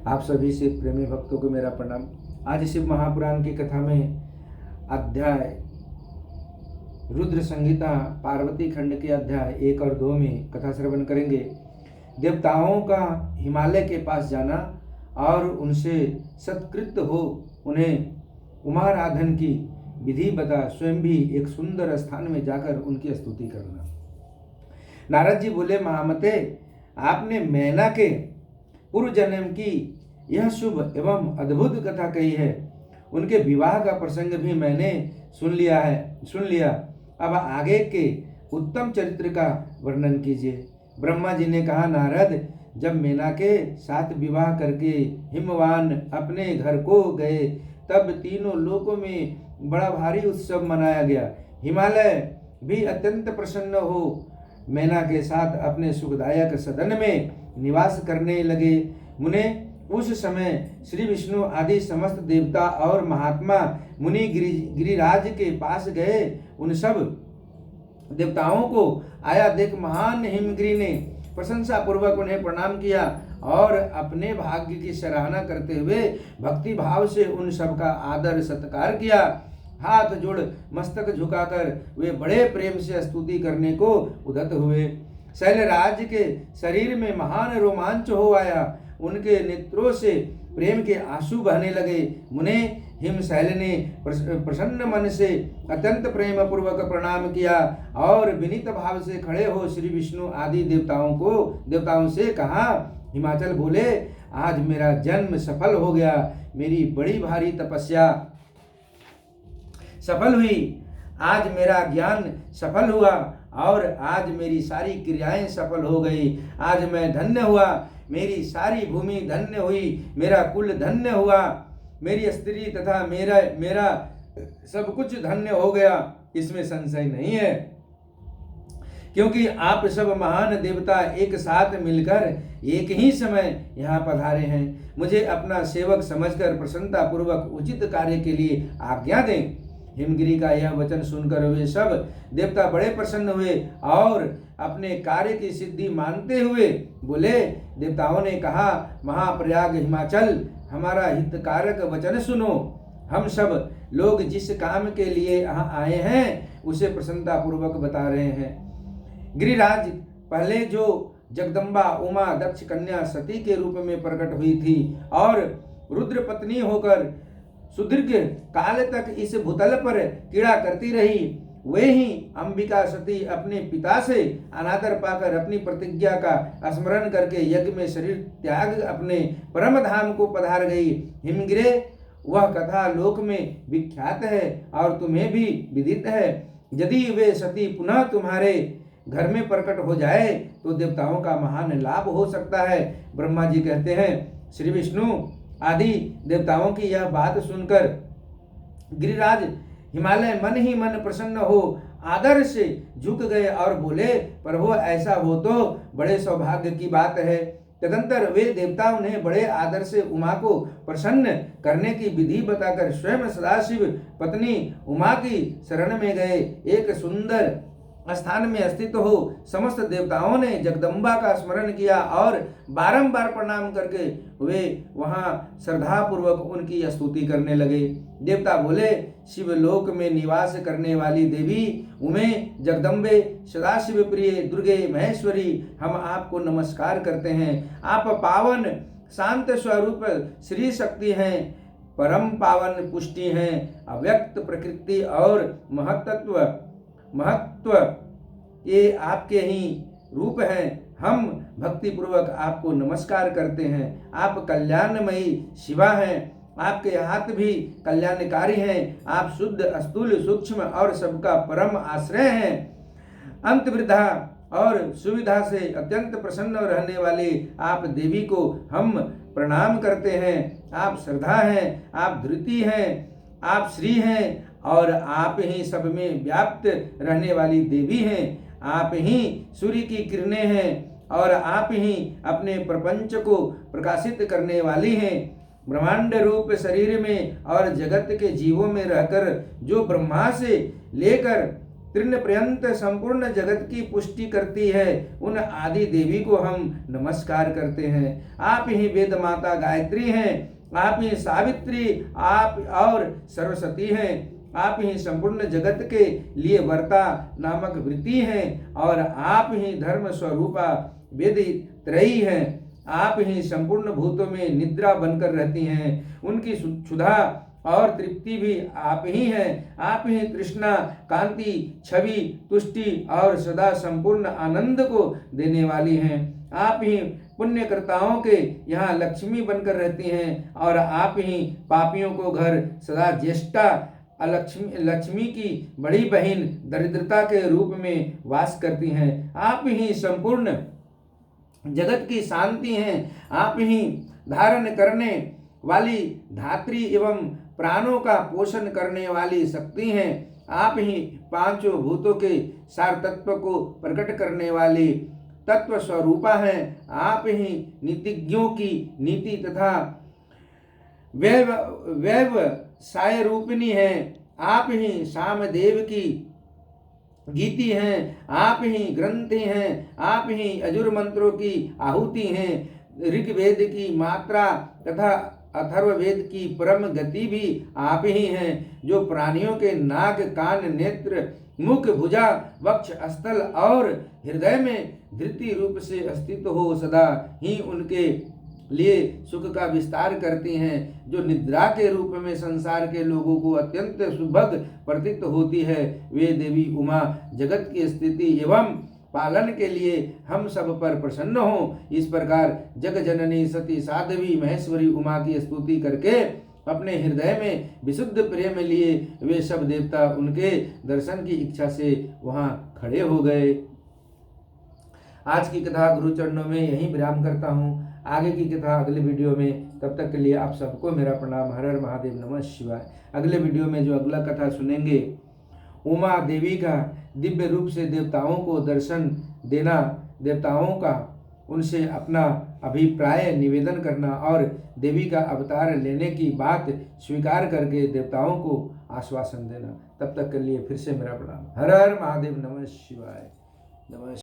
आप सभी से प्रेमी भक्तों को मेरा प्रणाम। आज शिव महापुराण की कथा में अध्याय रुद्र संहिता पार्वती खंड के अध्याय 1 और 2 में कथा श्रवण करेंगे। देवताओं का हिमालय के पास जाना और उनसे सत्कृत हो उन्हें उमाराधन की विधि बता स्वयं भी एक सुंदर स्थान में जाकर उनकी स्तुति करना। नारद जी बोले, महामते, आपने मैना के पूर्व जन्म की यह शुभ एवं अद्भुत कथा कही है। उनके विवाह का प्रसंग भी मैंने सुन लिया। अब आगे के उत्तम चरित्र का वर्णन कीजिए। ब्रह्मा जी ने कहा, नारद, जब मैना के साथ विवाह करके हिमवान अपने घर को गए तब तीनों लोकों में बड़ा भारी उत्सव मनाया गया। हिमालय भी अत्यंत प्रसन्न हो मैना के साथ अपने सुखदायक सदन में निवास करने लगे। मुने उस समय श्री विष्णु आदि समस्त देवता और महात्मा मुनि गिरिराज के पास गए। उन सब देवताओं को आया देख महान हिमगिरि ने प्रशंसा पूर्वक उन्हें प्रणाम किया और अपने भाग्य की सराहना करते हुए भक्ति भाव से उन सब का आदर सत्कार किया। हाथ जोड़ मस्तक झुकाकर वे बड़े प्रेम से स्तुति करने को उद्यत हुए। शैलराज के शरीर में महान रोमांच हो आया। उनके नेत्रों से प्रेम के आंसू बहने लगे। मुने हिमशैल ने प्रसन्न मन से अत्यंत प्रेम पूर्वक प्रणाम किया और विनीत भाव से खड़े हो श्री विष्णु आदि देवताओं से कहा। हिमाचल बोले, आज मेरा जन्म सफल हो गया। मेरी बड़ी भारी तपस्या सफल हुई। आज मेरा ज्ञान सफल हुआ और आज मेरी सारी क्रियाएं सफल हो गई। आज मैं धन्य हुआ। मेरी सारी भूमि धन्य हुई। मेरा कुल धन्य हुआ। मेरी स्त्री तथा मेरा सब कुछ धन्य हो गया। इसमें संशय नहीं है, क्योंकि आप सब महान देवता एक साथ मिलकर एक ही समय यहाँ पधारे हैं। मुझे अपना सेवक समझकर प्रसन्नता पूर्वक उचित कार्य के लिए आज्ञा दें। हिमगिरि का यह वचन सुनकर वे सब देवता बड़े प्रसन्न हुए और अपने कार्य की सिद्धि मानते हुए बोले। देवताओं ने कहा, महाप्रयाग हिमाचल, हमारा हितकारक वचन सुनो। हम सब लोग जिस काम के लिए यहाँ आए हैं उसे प्रसन्नता पूर्वक बता रहे हैं। गिरिराज पहले जो जगदम्बा उमा दक्ष कन्या सती के रूप में प्रकट हुई थी और रुद्र पत्नी होकर सुदीर्घ काल तक इस भूतल पर क्रीड़ा करती रही, वे ही अंबिका सती अपने पिता से अनादर पाकर अपनी प्रतिज्ञा का स्मरण करके यज्ञ में शरीर त्याग अपने परम धाम को पधार गई। हिमगिरे, वह कथा लोक में विख्यात है और तुम्हें भी विदित है। यदि वे सती पुनः तुम्हारे घर में प्रकट हो जाए तो देवताओं का महान लाभ हो सकता है। ब्रह्मा जी कहते हैं, श्री विष्णु आदि देवताओं की यह बात सुनकर गिरिराज हिमालय मन ही मन प्रसन्न हो आदर से झुक गए और बोले, प्रभु, ऐसा हो तो बड़े सौभाग्य की बात है। तदंतर वे देवता उन्हें बड़े आदर से उमा को प्रसन्न करने की विधि बताकर स्वयं सदाशिव पत्नी उमा की शरण में गए। एक सुंदर स्थान में स्थित हो समस्त देवताओं ने जगदम्बा का स्मरण किया और बारंबार प्रणाम करके वे वहां श्रद्धा पूर्वक उनकी स्तुति करने लगे। देवता बोले, शिवलोक में निवास करने वाली देवी उमे, जगदम्बे, सदाशिव प्रिय दुर्गे महेश्वरी, हम आपको नमस्कार करते हैं। आप पावन शांत स्वरूप श्री शक्ति हैं, परम पावन पुष्टि हैं, अव्यक्त प्रकृति और महत्व ये आपके ही रूप हैं। हम भक्ति पूर्वक आपको नमस्कार करते हैं। आप कल्याणमयी शिवा हैं। आपके हाथ भी कल्याणकारी हैं। आप शुद्ध, स्थूल, सूक्ष्म और सबका परम आश्रय हैं। अंत वृद्धा और सुविधा से अत्यंत प्रसन्न रहने वाले आप देवी को हम प्रणाम करते हैं। आप श्रद्धा हैं, आप धृति हैं, आप श्री हैं और आप ही सब में व्याप्त रहने वाली देवी हैं। आप ही सूर्य की किरणें हैं और आप ही अपने प्रपंच को प्रकाशित करने वाली हैं। ब्रह्मांड रूप शरीर में और जगत के जीवों में रहकर जो ब्रह्मा से लेकर तृण पर्यंत संपूर्ण जगत की पुष्टि करती है, उन आदि देवी को हम नमस्कार करते हैं। आप ही वेद माता गायत्री हैं, आप ही सावित्री, आप और सरस्वती हैं। आप ही संपूर्ण जगत के लिए वर्ता नामक वृत्ति हैं, और आप ही धर्म स्वरूपा वेद त्रयी हैं। आप ही संपूर्ण भूतों में निद्रा बनकर रहती हैं, उनकी क्षुधा और तृप्ति भी आप ही हैं। आप ही तृष्णा, कांति, छवि, तुष्टि और सदा संपूर्ण आनंद को देने वाली हैं। आप ही पुण्यकर्ताओं के यहाँ लक्ष्मी बनकर रहती हैं, और आप ही पापियों को घर सदा ज्येष्ठा लक्ष्मी की बड़ी बहन दरिद्रता के रूप में वास करती हैं। आप ही संपूर्ण जगत की शांति हैं। आप ही धारण करने वाली धात्री एवं प्राणों का पोषण करने वाली शक्ति हैं। आप ही पांचों भूतों के सार तत्व को प्रकट करने वाली तत्व स्वरूपा हैं। आप ही नीतिज्ञों की नीति तथा व्यवसाय रूपिणी है। आप ही सामदेव की गीति हैं। आप ही ग्रंथि हैं। आप ही अजुर मंत्रों की आहुति हैं। ऋग्वेद की मात्रा तथा अथर्ववेद की परम गति भी आप ही हैं, जो प्राणियों के नाक, कान, नेत्र, मुख, भुजा, वक्ष, स्थल और हृदय में धृति रूप से अस्तित्व हो सदा ही उनके लिए सुख का विस्तार करती हैं, जो निद्रा के रूप में संसार के लोगों को अत्यंत सुभग प्रतीत होती है। वे देवी उमा जगत की स्थिति एवं पालन के लिए हम सब पर प्रसन्न हो। इस प्रकार जग जननी सती साध्वी महेश्वरी उमा की स्तुति करके अपने हृदय में विशुद्ध प्रेम लिए वे सब देवता उनके दर्शन की इच्छा से वहां खड़े हो गए। आज की कथा गुरु चरणों में यहीं विराम करता हूँ। आगे की कथा अगले वीडियो में, तब तक के लिए आप सबको मेरा प्रणाम। हर हर महादेव, नमः शिवाय। अगले वीडियो में जो अगला कथा सुनेंगे, उमा देवी का दिव्य रूप से देवताओं को दर्शन देना, देवताओं का उनसे अपना अभिप्राय निवेदन करना और देवी का अवतार लेने की बात स्वीकार करके देवताओं को आश्वासन देना। तब तक के लिए फिर से मेरा प्रणाम। हर हर महादेव, नमः शिवाय, नमः।